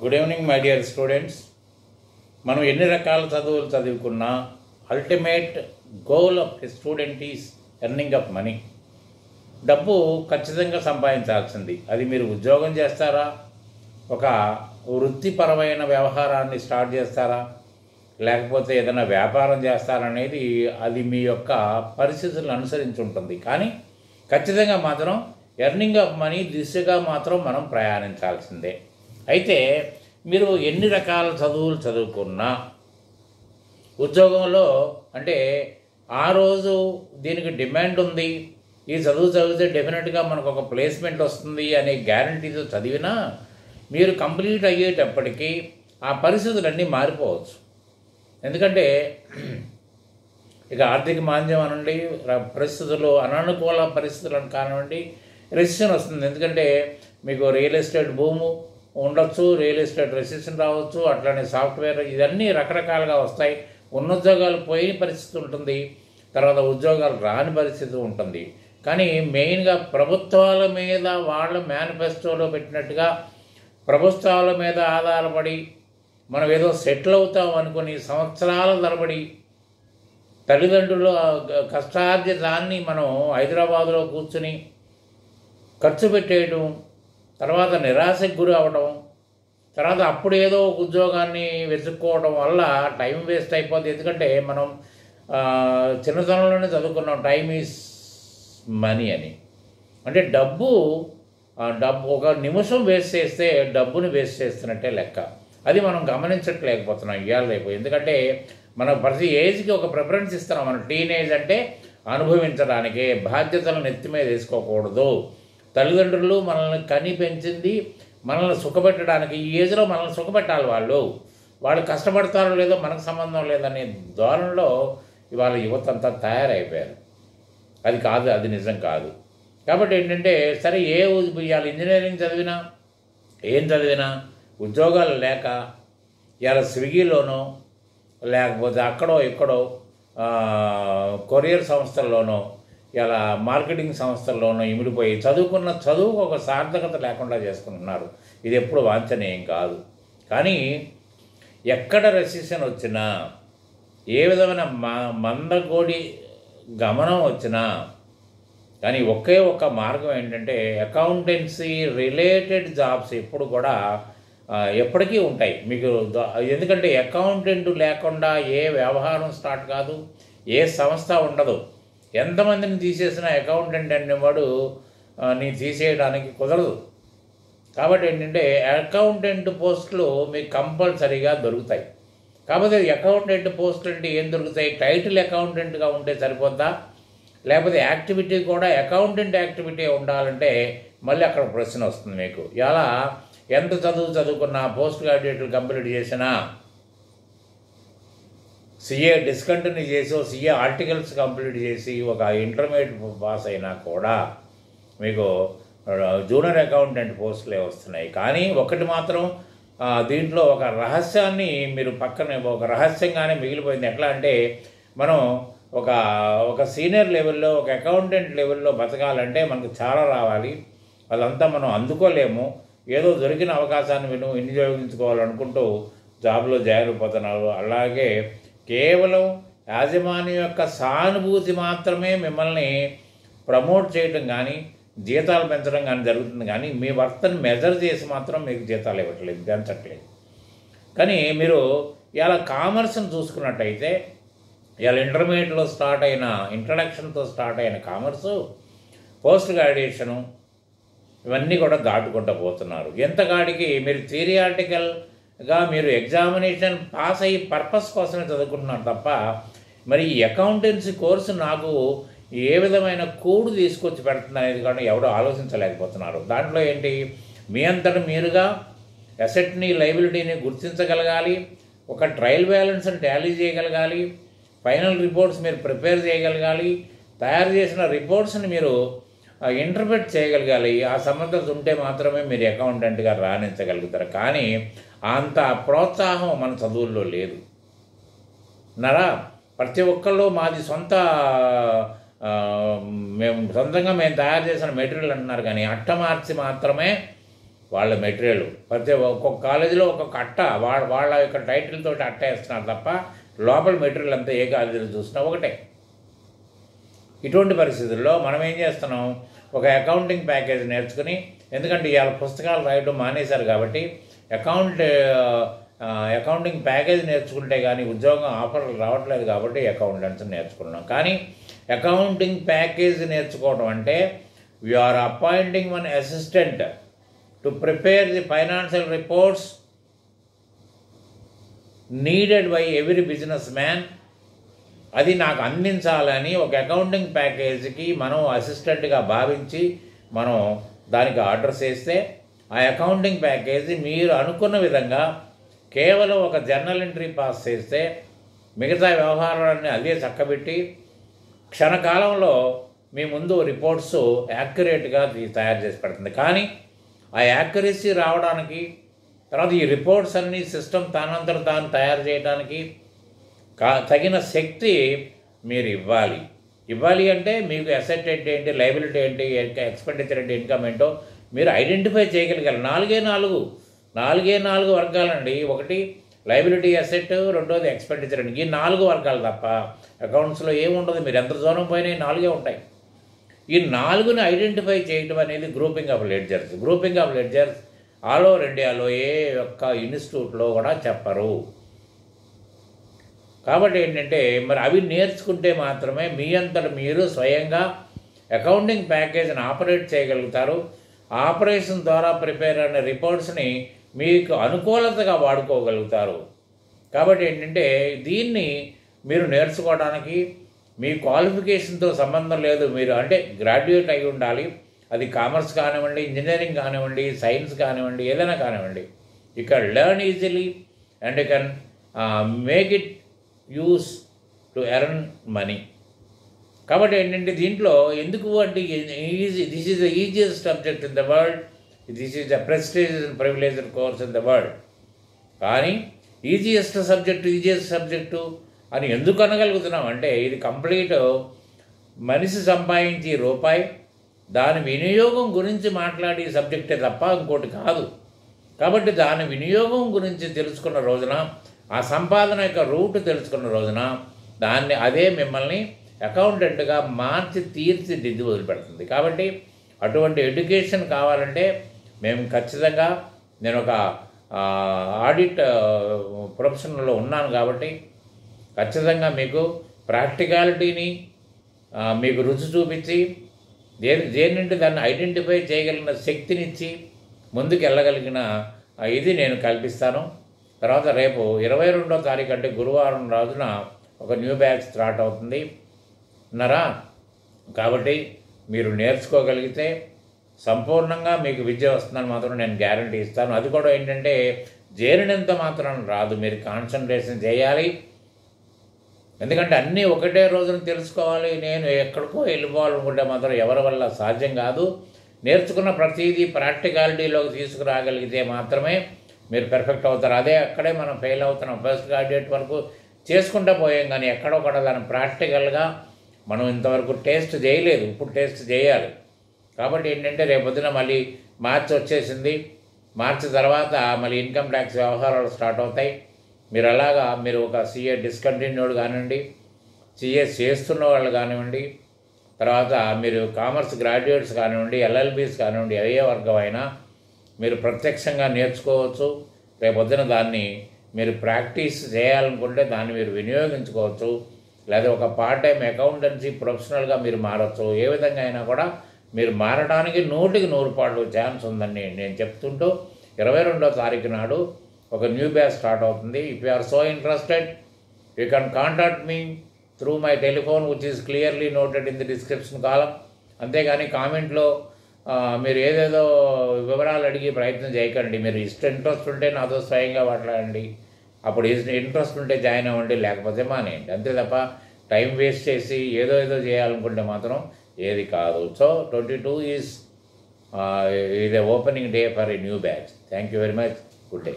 Good evening my dear students. మనం ఎన్ని రకాల చదువులు చదువుకున్నా ultimate goal of the student is earning of money. డబ్బు ఖచ్చితంగా సంపాదించాల్సింది. అది మీరు ఉద్యోగం చేస్తారా, ఒక వృత్తిపరమైన వ్యవహారాన్ని స్టార్ట్ చేస్తారా, లేకపోతే ఏదైనా వ్యాపారం చేస్తారనేది అది మీ యొక్క పరిస్థితులను అనుసరించి ఉంటుంది. కానీ ఖచ్చితంగా మాత్రం ఎర్నింగ్ ఆఫ్ మనీ దిశగా మాత్రం మనం ప్రయాణించాల్సిందే. అయితే మీరు ఎన్ని రకాల చదువులు చదువుకున్నా ఉద్యోగంలో అంటే ఆ రోజు దీనికి డిమాండ్ ఉంది, ఈ చదువు చదివితే డెఫినెట్గా మనకు ఒక ప్లేస్మెంట్ వస్తుంది అనే గ్యారంటీతో చదివినా మీరు కంప్లీట్ అయ్యేటప్పటికీ ఆ పరిస్థితులన్నీ మారిపోవచ్చు. ఎందుకంటే ఇక ఆర్థిక మాంద్యం అనండి, పరిస్థితులు అననుకూల పరిస్థితులను కానివ్వండి, రెసిషన్ వస్తుంది. ఎందుకంటే మీకు రియల్ ఎస్టేట్ భూము ఉండొచ్చు, రియల్ ఎస్టేట్ రెసిషన్ రావచ్చు, అట్లనే సాఫ్ట్వేర్, ఇవన్నీ రకరకాలుగా వస్తాయి. ఉద్యోగాలు పోయిన పరిస్థితి ఉంటుంది, తర్వాత ఉద్యోగాలు రాని పరిస్థితి ఉంటుంది. కానీ మెయిన్గా ప్రభుత్వాల మీద వాళ్ళ మేనిఫెస్టోలో పెట్టినట్టుగా ప్రభుత్వాల మీద ఆధారపడి మనం ఏదో సెటిల్ అవుతాం అనుకుని సంవత్సరాల తరబడి తల్లిదండ్రుల కష్టార్జితాన్ని మనం హైదరాబాదులో కూర్చుని ఖర్చు పెట్టేయడం, తర్వాత నిరాశకు గురి అవ్వడం, తర్వాత అప్పుడు ఏదో ఒక ఉద్యోగాన్ని వెతుక్కోవడం వల్ల టైం వేస్ట్ అయిపోతుంది. ఎందుకంటే మనం చిన్నతనంలోనే చదువుకున్నాం టైం ఈజ్ మనీ అని. అంటే డబ్బు ఒక నిమిషం వేస్ట్ చేస్తే డబ్బుని వేస్ట్ చేస్తున్నట్టే లెక్క. అది మనం గమనించట్లేకపోతున్నాం ఇవాళ రేపు. ఎందుకంటే మనం ప్రతి ఏజ్కి ఒక ప్రిఫరెన్స్ ఇస్తున్నాం. మనం టీనేజ్ అంటే అనుభవించడానికే, బాధ్యతలను నెత్తి మీద వేసుకోకూడదు. తల్లిదండ్రులు మనల్ని కని పెంచింది మనల్ని సుఖపెట్టడానికి. ఈ ఏజ్లో మనల్ని సుఖపెట్టాలి. వాళ్ళు కష్టపడతారో లేదో మనకు సంబంధం లేదనే ధోరణిలో ఇవాళ యువత అంతా తయారైపోయారు. అది కాదు, అది నిజం కాదు. కాబట్టి ఏంటంటే సరే ఇవాళ ఇంజనీరింగ్ చదివినా ఏం చదివినా ఉద్యోగాలు లేక ఇవాళ స్విగ్గీలోనో లేకపోతే అక్కడో ఇక్కడో కొరియర్ సంస్థల్లోనో ఇలా మార్కెటింగ్ సంస్థల్లోనూ ఇమిడిపోయి చదువుకున్న చదువుకు ఒక సార్థకత లేకుండా చేసుకుంటున్నారు. ఇది ఎప్పుడు వాంఛనీయం కాదు. కానీ ఎక్కడ రెసిషన్ వచ్చినా, ఏ విధమైన మందకోడి గమనం వచ్చినా కానీ ఒకే ఒక మార్గం ఏంటంటే అకౌంటెన్సీ రిలేటెడ్ జాబ్స్ ఎప్పుడు కూడా ఎప్పటికీ ఉంటాయి మీకు. ఎందుకంటే అకౌంటెంట్ లేకుండా ఏ వ్యవహారం స్టార్ట్ కాదు, ఏ సంస్థ ఉండదు. ఎంతమందిని తీసేసిన అకౌంటెంట్ అనేవాడు నీ తీసేయడానికి కుదరదు. కాబట్టి ఏంటంటే అకౌంటెంట్ పోస్టులు మీకు కంపల్సరీగా దొరుకుతాయి. కాకపోతే అకౌంటెంట్ పోస్టులు అంటే ఏం దొరుకుతాయి? టైటిల్ అకౌంటెంట్గా ఉంటే సరిపోద్దా, లేకపోతే యాక్టివిటీ కూడా అకౌంటెంట్ యాక్టివిటీ ఉండాలంటే మళ్ళీ అక్కడ ప్రశ్న వస్తుంది మీకు. ఇలా ఎంత చదువుకున్నా, పోస్ట్ గ్రాడ్యుయేట్లు కంప్లీట్ చేసినా, సిఏ డిస్కంటిన్యూ చేసి సిఏ ఆర్టికల్స్ కంప్లీట్ చేసి ఒక ఇంటర్మీడియట్ పాస్ అయినా కూడా మీకు జూనియర్ అకౌంటెంట్ పోస్టులే వస్తున్నాయి. కానీ ఒకటి మాత్రం దీంట్లో ఒక రహస్యాన్ని మీరు పక్కన ఒక రహస్యంగానే మిగిలిపోయింది. ఎట్లా అంటే మనం ఒక సీనియర్ లెవెల్లో, ఒక అకౌంటెంట్ లెవెల్లో బతకాలంటే మనకు చాలా రావాలి. అదంతా మనం అందుకోలేము. ఏదో దొరికిన అవకాశాన్ని వినియోగించుకోవాలనుకుంటూ జాబ్లో జాయిన్ అయిపోతున్నారు. అలాగే కేవలం యాజమాన్యం యొక్క సానుభూతి మాత్రమే మిమ్మల్ని ప్రమోట్ చేయటం కానీ జీతాలు పెంచడం కానీ జరుగుతుంది. కానీ మీ వర్తని మెజర్ చేసి మాత్రం మీకు జీతాలు ఇవ్వట్లేదు, పెంచట్లేదు. కానీ మీరు ఇలా కామర్స్ని చూసుకున్నట్టయితే ఇలా ఇంటర్మీడియట్లో స్టార్ట్ అయిన ఇంట్రడక్షన్తో స్టార్ట్ అయిన కామర్సు, పోస్ట్ గ్రాడ్యుయేషను ఇవన్నీ కూడా దాటుకుంటూ పోతున్నారు. ఎంతకాడికి మీరు థియరిటికల్గా మీరు ఎగ్జామినేషన్ పాస్ అయ్యి పర్పస్ కోసమే చదువుకుంటున్నారు తప్ప మరి ఈ అకౌంటెన్సీ కోర్సు నాకు ఏ విధమైన కూడు తీసుకొచ్చి పెడుతుంది అనేది కానీ ఎవడో ఆలోచించలేకపోతున్నారు. దాంట్లో ఏంటి, మీ అంతటా మీరుగా అసెట్ని, లయబిలిటీని గుర్తించగలగాలి, ఒక ట్రయల్ బ్యాలెన్స్ని టాలీ చేయగలగాలి, ఫైనల్ రిపోర్ట్స్ మీరు ప్రిపేర్ చేయగలగాలి, తయారు చేసిన రిపోర్ట్స్ని మీరు ఇంటర్ప్రెట్ చేయగలగాలి. ఆ సమర్థత ఉంటే మాత్రమే మీరు అకౌంటెంట్గా రాణించగలుగుతారు. కానీ అంత ప్రోత్సాహం మన చదువుల్లో లేదు. ప్రతి ఒక్కళ్ళు మాది సొంతంగా మేము తయారు చేసిన మెటీరియల్ అంటున్నారు. కానీ అట్ట మార్చి మాత్రమే వాళ్ళ మెటీరియల్ ప్రతి ఒక్కొక్క కాలేజీలో ఒక్కొక్క అట్ట వాళ్ళ యొక్క టైటిల్ తోటి అట్ట వేస్తున్నారు తప్ప లోపల మెటీరియల్ అంతా ఏ కాలేజీలో చూసినా ఒకటే. ఇటువంటి పరిస్థితుల్లో మనం ఏం చేస్తున్నాం, ఒక అకౌంటింగ్ ప్యాకేజ్ నేర్చుకుని, ఎందుకంటే ఇవాళ పుస్తకాలు రాయడం మానేశారు కాబట్టి అకౌంటింగ్ ప్యాకేజ్ నేర్చుకుంటే కానీ ఉద్యోగం ఆఫర్లు రావట్లేదు కాబట్టి అకౌంటెంట్స్ నేర్చుకున్నాం. కానీ అకౌంటింగ్ ప్యాకేజ్ నేర్చుకోవడం అంటే we are appointing one assistant to prepare the financial reports needed by every businessman. అది నాకు అందించాలని ఒక అకౌంటింగ్ ప్యాకేజీకి మనం అసిస్టెంట్గా భావించి మనం దానికి ఆర్డర్ చేస్తే ఆ అకౌంటింగ్ ప్యాకేజీ మీరు అనుకున్న విధంగా కేవలం ఒక జర్నల్ ఎంట్రీ పాస్ చేస్తే మిగతా వ్యవహారాలన్నీ అదే చక్కబెట్టి క్షణకాలంలో మీ ముందు రిపోర్ట్స్ యాక్యురేట్గా తయారు చేసి పెడుతుంది. కానీ ఆ యాక్యురసీ రావడానికి, తర్వాత ఈ రిపోర్ట్స్ అన్నీ సిస్టమ్ తానంతట తాను తయారు చేయడానికి తగిన శక్తి మీరు ఇవ్వాలి అంటే మీకు అసెట్ ఏంటి, లయబిలిటీ ఏంటి, ఎక్స్పెండిచర్ ఏంటి, ఇన్కమ్ ఏంటో మీరు ఐడెంటిఫై చేయగలిగారు. నాలుగే నాలుగు వర్గాలండి. ఒకటి లయబిలిటీ, అసెట్, రెండోది ఎక్స్పెండిచర్ అండి. ఈ 4 వర్గాలు తప్ప అకౌంట్స్లో ఏముండదు. మీరు ఎంత దూరం పోయినా ఈ 4 ఉంటాయి. ఈ 4ని ఐడెంటిఫై చేయటం అనేది grouping of ledgers all over ఇండియాలో ఏ ఒక్క ఇన్స్టిట్యూట్లో కూడా చెప్పరు. కాబట్టి ఏంటంటే మరి అవి నేర్చుకుంటే మాత్రమే మీ అంతట మీరు స్వయంగా అకౌంటింగ్ ప్యాకేజీని ఆపరేట్ చేయగలుగుతారు. ఆపరేషన్ ద్వారా ప్రిపేర్ అయిన రిపోర్ట్స్ని మీకు అనుకూలతగా వాడుకోగలుగుతారు. కాబట్టి ఏంటంటే దీన్ని మీరు నేర్చుకోవడానికి మీ క్వాలిఫికేషన్తో సంబంధం లేదు. మీరు అంటే గ్రాడ్యుయేట్ అయి ఉండాలి. అది కామర్స్ కానివ్వండి, ఇంజనీరింగ్ కానివ్వండి, సైన్స్ కానివ్వండి, ఏదైనా కానివ్వండి. You can learn easily and you can make it use to earn money. కాబట్టి ఏంటంటే దీంట్లో ఎందుకు అంటే this is the easiest subject in the world, this is the prestige and privileged course in the world. కానీ easiest subject అని ఎందుకు అనగలుగుతున్నాం అంటే ఇది కంప్లీట్ మనిషి సంపాదించి రూపాయి దాని వినియోగం గురించి మాట్లాడే సబ్జెక్టే తప్ప ఇంకోటి కాదు. కాబట్టి దాని వినియోగం గురించి తెలుసుకున్న రోజున, ఆ సంపాదన యొక్క రూట్ తెలుసుకున్న రోజున అదే మిమ్మల్ని అకౌంటెంట్గా తీర్చిదిద్ది వదిలిపెడుతుంది. కాబట్టి అటువంటి ఎడ్యుకేషన్ కావాలంటే మేము ఖచ్చితంగా, నేను ఒక ఆడిట్ ప్రొఫెషన్లో ఉన్నాను కాబట్టి ఖచ్చితంగా మీకు ప్రాక్టికాలిటీని మీకు రుచి చూపించి దేని నుండి దాన్ని ఐడెంటిఫై చేయగలిగిన శక్తినిచ్చి ముందుకు వెళ్ళగలిగిన ఇది నేను కల్పిస్తాను. తర్వాత రేపు 22వ తారీఖు అంటే గురువారం రోజున ఒక న్యూ బ్యాచ్ స్టార్ట్ అవుతుంది అన్నారా. కాబట్టి మీరు నేర్చుకోగలిగితే సంపూర్ణంగా మీకు విద్య వస్తుందని మాత్రం నేను గ్యారంటీ ఇస్తాను. అది కూడా ఏంటంటే చేరినంత మాత్రం రాదు, మీరు కాన్సన్ట్రేషన్ చేయాలి. ఎందుకంటే అన్నీ ఒకటే రోజున తెలుసుకోవాలి, నేను ఎక్కడికో వెళ్ళిపోవాలనుకుంటే మాత్రం ఎవరి వల్ల సాధ్యం కాదు. నేర్చుకున్న ప్రతిదీ ప్రాక్టికాలిటీలోకి తీసుకురాగలిగితే మాత్రమే మీరు పెర్ఫెక్ట్ అవుతారు. అక్కడే మనం ఫెయిల్ అవుతున్నాం. ఫస్ట్ గ్రాడ్యుయేట్ వరకు చేసుకుంటూ పోయాం, కానీ ఎక్కడో కూడా దాన్ని ప్రాక్టికల్గా మనం ఇంతవరకు టేస్ట్ చేయలేదు. ఇప్పుడు టేస్ట్ చేయాలి. కాబట్టి ఏంటంటే రేపొద్దున మళ్ళీ మార్చి వచ్చేసింది. మార్చి తర్వాత మళ్ళీ ఇన్కమ్ ట్యాక్స్ వ్యవహారాలు స్టార్ట్ అవుతాయి. మీరు ఒక CA డిస్కంటిన్యూడ్ కానివ్వండి, CA చేస్తున్న వాళ్ళు కానివ్వండి, తర్వాత మీరు కామర్స్ గ్రాడ్యుయేట్స్ కానివ్వండి, LLBs కానివ్వండి, ఏ వర్గం అయినా మీరు ప్రత్యక్షంగా నేర్చుకోవచ్చు. రేపొద్దున దాన్ని మీరు ప్రాక్టీస్ చేయాలనుకుంటే దాన్ని మీరు వినియోగించుకోవచ్చు. లేదా ఒక పార్ట్ టైం అకౌంటెన్సీ ప్రొఫెషనల్గా మీరు మారచ్చు. ఏ విధంగా అయినా కూడా మీరు మారడానికి 100% ఛాన్స్ ఉందని నేను చెప్తుంటూ 22వ తారీఖు నాడు ఒక న్యూ బ్యాచ్ స్టార్ట్ అవుతుంది. If you are so interested you can contact me through my telephone which is clearly noted in the description column. అంతేగాని కామెంట్లో మీరు ఏదేదో వివరాలు అడిగి ప్రయత్నం చేయకండి. మీరు ఇంట్రెస్ట్ ఉంటే నాతో స్వయంగా మాట్లాడండి. అప్పుడు ఇంట్రెస్ట్ ఉంటే జాయిన్ అవ్వండి, లేకపోతే మానేయండి. అంతే తప్ప టైం వేస్ట్ చేసి ఏదో చేయాలనుకుంటే మాత్రం ఏది కాదు. So 22 is opening day for a new batch. Thank you very much. Good day.